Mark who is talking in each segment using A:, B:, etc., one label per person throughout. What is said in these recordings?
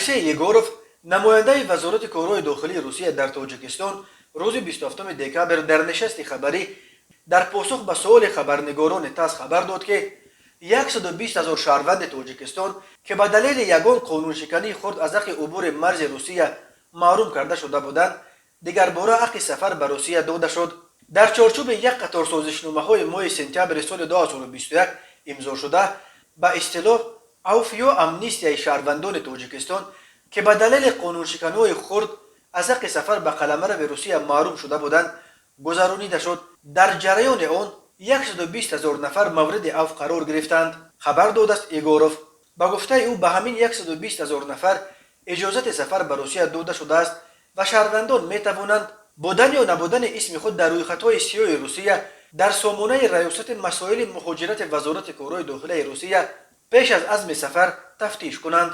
A: الکسی یگوروف نماینده وزارت کارهای داخلی روسیه در تاجیکستان روز 27 دکامبر در نشست خبری در پاسخ به سوال خبرنگاران تاس خبر داد که 120,000 شهروند تاجیکستان که به دلیل یگان قانون شکنی خود از حق عبور مرز روسیه محروم کرده شده بودند دیگر باره حق سفر به روسیه داده شد. در چارچوب یک قطار سازشنامه‌های ماه سپتامبر سال 2021 امضا شده به اصطلاح عفو یا امنیستیای شهروندان تاجیکستان که به دلیل قانون شکنی‌های خرد از حق سفر به قلمرو به روسیه محروم شده بودند گذرانیده شد. در جریان آن 120,000 نفر مورد عفو قرار گرفتند. خبر داده است ایگوروف با گفته او به همین 120,000 نفر اجازت سفر به روسیه داده شده است و شهروندان می توانند بودن یا نبودن اسم خود در روی خطای سیاه روسیه در سامانه ریاست مسائل مهاجرت وزارت کارهای داخلی روسیه پیش از عزم سفر تفتیش کنند.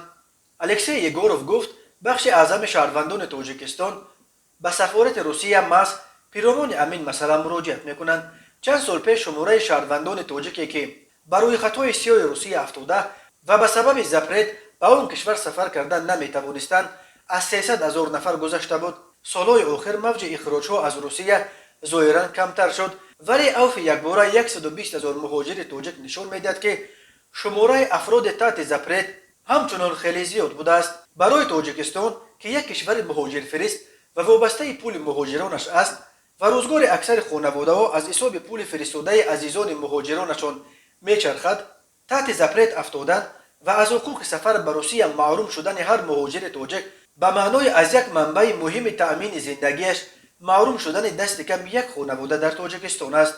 A: الکسی یگوروف گفت بخش اعظم شهروندان تاجیکستان به سفارت روسیه محض پیرامون همین مسئله مراجعت میکنند. چند سال پیش شماره شهروندان تاجیکی که بر روی خطای سیاه روسیه افتاده و به سبب زپرت به اون کشور سفر کردن نمیتوانستند از 300,000 نفر گذشته بود. سالهای آخر موج اخراج‌ها از روسیه ظاهراً کمتر شد ولی عفو یکباره 120,000 مهاجر تاجیک نشان میدهد که شماره افراد تحت زپرت همچنان خیلی زیاد بوده است. برای تاجیکستان که یک کشور مهاجر فرست و وابسته پول مهاجرانش است و روزگار اکثر خانواده ها از حساب پول فرستاده عزیزان مهاجرانشان میچرخد، تحت زپرت افتادن و از حقوق سفر به روسیه محروم شدن هر مهاجر تاجیک به معنای از یک منبع مهم تأمین زندگیش محروم شدن دست کم یک خانواده در تاجیکستان است.